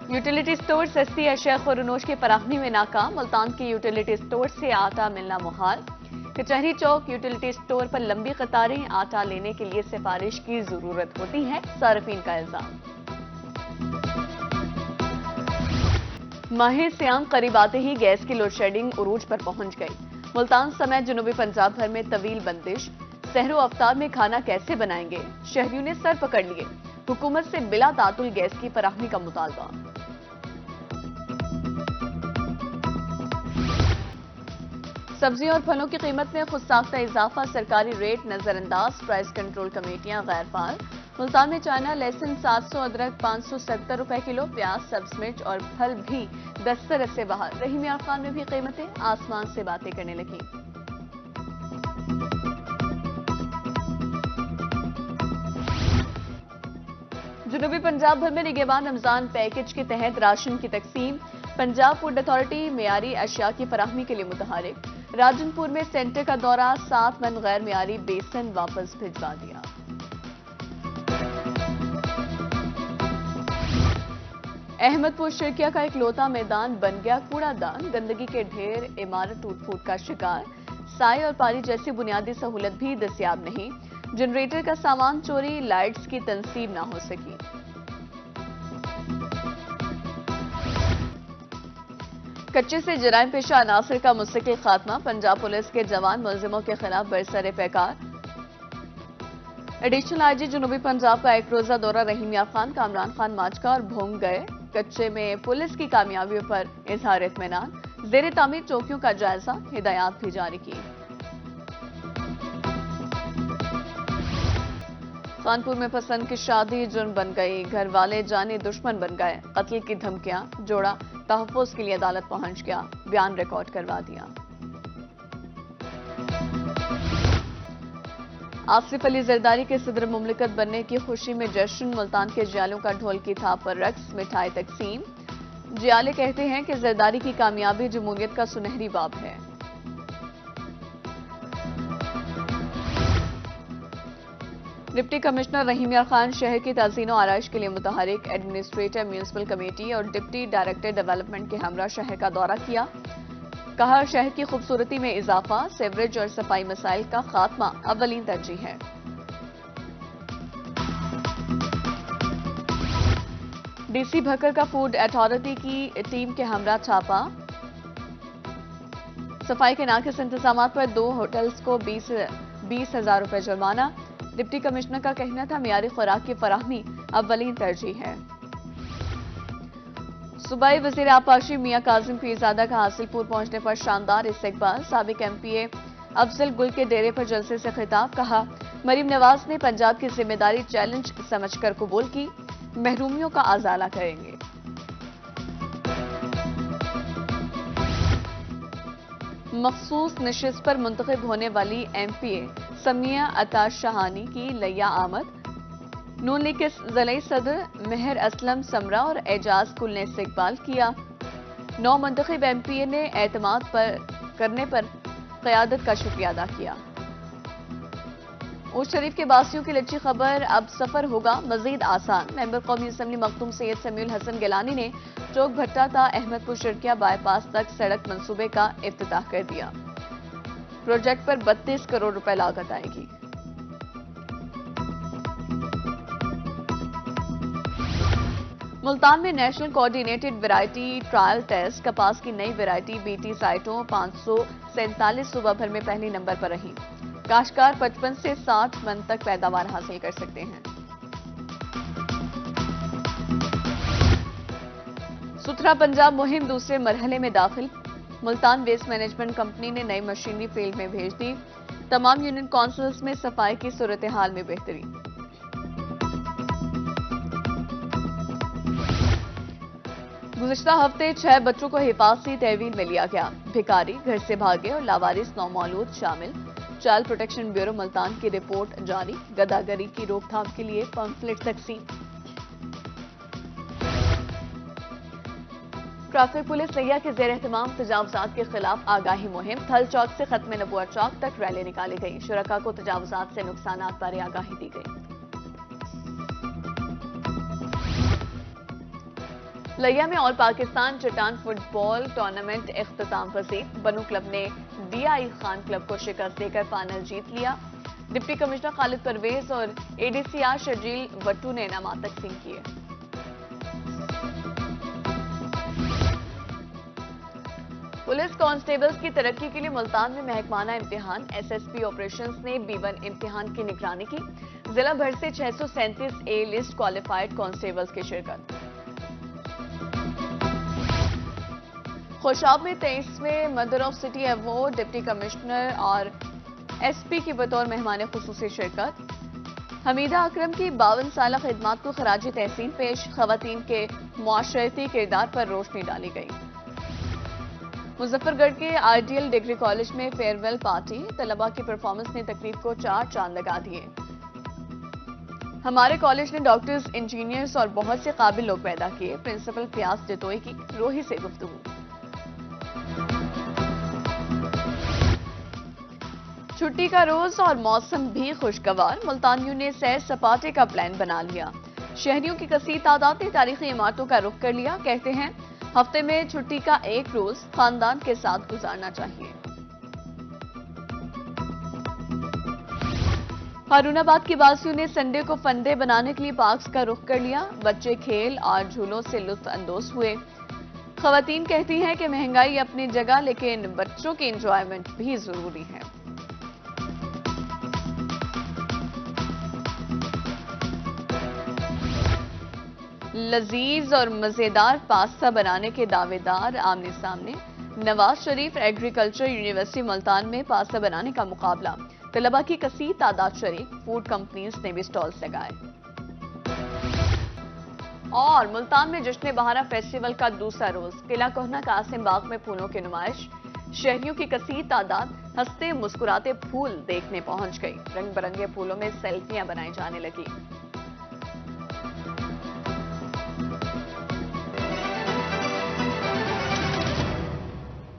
Utility store सस्ती अशिया खुरनोश की फराहमी में नाकाम। मुल्तान के यूटिलिटी स्टोर से आटा मिलना मुहाल। कचहरी चौक यूटिलिटी स्टोर पर लंबी कतारें। आटा लेने के लिए सिफारिश की जरूरत होती है, सार्फिन का इल्जाम। माह सियाम करीब आते ही गैस की लोड शेडिंग उरूज पर पहुंच गई। मुल्तान समेत जनूबी पंजाब भर में तवील बंदिश। सहरो अफ्तार में खाना कैसे बनाएंगे, शहरियों ने सर पकड़ लिए। हुकूमत से बिला तातुल गैस की फराहमी का मुतालबा। सब्जियों और फलों की कीमत में खुद साख्ता इजाफा। सरकारी रेट नजरअंदाज। प्राइस कंट्रोल कमेटियां गैर फाल। मुल्तान में चाइना लहसुन 700, अदरक 570 रुपए किलो। प्याज, सब्ज मिर्च और फल भी दस्तरस से बाहर। रहीम यार खान में भी कीमतें आसमान से बातें करने लगी। जनूबी पंजाब भर में निगहबान रमजान पैकेज के तहत राशन की तकसीम। पंजाब फूड अथॉरिटी मेयारी अशिया की फराहमी के लिए मुतहरिक। राजनपुर में सेंटर का दौरा। 7 मन गैर मेयारी बेसन वापस भिजवा दिया। अहमदपुर शिरकिया का इकलौता मैदान बन गया कूड़ादान। गंदगी के ढेर, इमारत टूट फूट का शिकार। साए और पानी जैसी बुनियादी सहूलत भी दस्तयाब नहीं। जनरेटर का सामान चोरी, लाइट्स की तंसीब ना हो सकी। कच्चे से जराइम पेशा अनासर का मुस्तकिल खात्मा। पंजाब पुलिस के जवान मुलजिमों के खिलाफ बरसरे पैकार। एडिशनल आईजी जनूबी पंजाब का एक रोजा दौरा। रहीम यार खान, कामरान खान माजका और भोंग गए। कच्चे में पुलिस की कामयाबियों पर इजहार इत्मीनान। जेर तामीर चौकियों का जायजा, हिदायत भी जारी की। कानपुर में पसंद की शादी जुर्म बन गई। घर वाले जाने दुश्मन बन गए। कत्ल की धमकियां। जोड़ा तहफ़्फ़ुज़ के लिए अदालत पहुंच गया। बयान रिकॉर्ड करवा दिया। आसिफ अली जरदारी के सदर मुमलिकत बनने की खुशी में जश्न। मुल्तान के जियालों का ढोल की थाप पर रक्स, मिठाई तकसीम। जियाले कहते हैं कि जरदारी की कामयाबी जमहूरियत का सुनहरी बाब है। डिप्टी कमिश्नर रहीम यार खान शहर की ताज़ीन और आराइश के लिए मुतहरिक। एडमिनिस्ट्रेटर म्यूनिसिपल कमेटी और डिप्टी डायरेक्टर डेवलपमेंट के हमरा शहर का दौरा किया। कहा शहर की खूबसूरती में इजाफा। सेवरेज और सफाई मसाइल का खात्मा अव्वलीन तरजीह है। डीसी भक्कर का फूड अथॉरिटी की टीम के हमरा छापा। सफाई के नाकिस इंतजाम पर 2 होटल्स को 20,000 रुपए जुर्माना। डिप्टी कमिश्नर का कहना था मियारी खुराक की फराहमी अव्वलीन तरजीह है। सूबाई वजीर आपाशी मियां काजिम पीरजादा का हासिलपुर पहुंचने पर शानदार इस्तकबाल। साबिक एमपीए अफजल गुल के डेरे पर जलसे से खिताब। कहा मरीम नवाज ने पंजाब की जिम्मेदारी चैलेंज समझकर कबूल की। महरूमियों का आजाला करेंगे। मखसूस नशिस्त पर मुंतखब होने वाली एमपीए समिया अता शहानी की लैया आमद। नून लीग के ज़िले सदर मेहर असलम समरा और एजाज कुल ने इस्तकबाल किया। 9 मुंतखब एमपीए ने एतमाद करने पर क़यादत का शुक्रिया अदा किया। ऊट शरीफ के बासियों की लच्छी खबर, अब सफर होगा मजीद आसान। मेंबर कौमी असम्बली मखदूम सैयद समीउल हसन गिलानी ने चौक भट्टा ता अहमदपुर शिरकिया बाईपास तक सड़क मंसूबे का इफ्तिताह कर दिया। प्रोजेक्ट पर 32 करोड़ रुपए लागत आएगी। मुल्तान में national coordinated variety trial test. कपास की नई वैरायटी बीटी साइटों 547 सूबा भर में पहले नंबर पर रही। काश्तकार 55 से 60 मन तक पैदावार हासिल कर सकते हैं। सुथरा पंजाब मुहिम दूसरे मरहले में दाखिल। मुल्तान वेस्ट मैनेजमेंट कंपनी ने नई मशीनरी फील्ड में भेज दी। तमाम यूनियन काउंसिल्स में सफाई की सूरत हाल में बेहतरी। गुज़िश्ता हफ्ते 6 बच्चों को हिफाजती तहवील में लिया गया। भिखारी, घर से भागे और लावारिस नौमौलूद शामिल। चाइल्ड प्रोटेक्शन ब्यूरो मुल्तान की रिपोर्ट जारी। गदागरी की रोकथाम के लिए पंफलेट तकसीम। ट्रैफिक पुलिस लिया के जेर एहतमाम तजावुजात के खिलाफ आगाही मुहिम। थल चौक से खत्म नबुआ चौक तक रैली निकाली गई। शुरका को तजावुजात से नुकसानात बारे आगाही दी गई। लिया में ऑल पाकिस्तान चट्टान फुटबॉल टूर्नामेंट इख्तिताम पसीर। बनू क्लब ने DI खान क्लब को शिकस्त देकर फाइनल जीत लिया। डिप्टी कमिश्नर खालिद परवेज और ADCR शर्जील वट्टू ने इनामात तकसीम किए। पुलिस कांस्टेबल्स की तरक्की के लिए मुल्तान में महकमाना इम्तिहान SSP ऑपरेशंस ने B1 इम्तिहान की निगरानी की। जिला भर से 637 A लिस्ट क्वालिफाइड कांस्टेबल्स की शिरकत। खुशाब में 23वें mother of city award deputy commissioner और SP की बतौर मेहमान खुसूसी शिरकत। हमीदा अकरम की 52 साल खिदमात को खराज तहसीन पेश। खवातीन के मुआशरती किरदार पर रोशनी डाली गई। मुजफ्फरगढ़ के आइडियल डिग्री कॉलेज में फेयरवेल पार्टी। तलबा की परफॉर्मेंस ने तकरीब को 4 चांद लगा दिए। हमारे कॉलेज ने डॉक्टर्स, इंजीनियर्स और बहुत से काबिल लोग पैदा किए। प्रिंसिपल प्यास जतोई की रोही से गुफ्तगू। छुट्टी का रोज और मौसम भी खुशगवार। मुल्तानियों ने सैर सपाटे का प्लान बना लिया। शहरियों की कसीर तादाद ने तारीखी इमारतों का रुख कर लिया। कहते हैं हफ्ते में छुट्टी का एक रोज खानदान के साथ गुजारना चाहिए। हारूनाबाद की बासियों ने संडे को फंडे बनाने के लिए पार्क्स का रुख कर लिया। बच्चे खेल और झूलों से लुत्फ अंदोज हुए। खवातीन कहती हैं कि महंगाई अपनी जगह, लेकिन बच्चों की एंजॉयमेंट भी जरूरी है। लजीज और मजेदार पास्ता बनाने के दावेदार आमने सामने। नवाज शरीफ एग्रीकल्चर यूनिवर्सिटी मुल्तान में पास्ता बनाने का मुकाबला। तलबा की कसीर तादाद शरीक। फूड कंपनीज ने भी स्टॉल्स लगाए। और मुल्तान में जश्न बहारा फेस्टिवल का दूसरा रोज। किला कोहना कासिम बाग में फूलों की नुमाइश। शहरियों की कसीर तादाद हंसते मुस्कुराते फूल देखने पहुंच गई। रंग बिरंगे फूलों में सेल्फियां बनाई जाने लगी।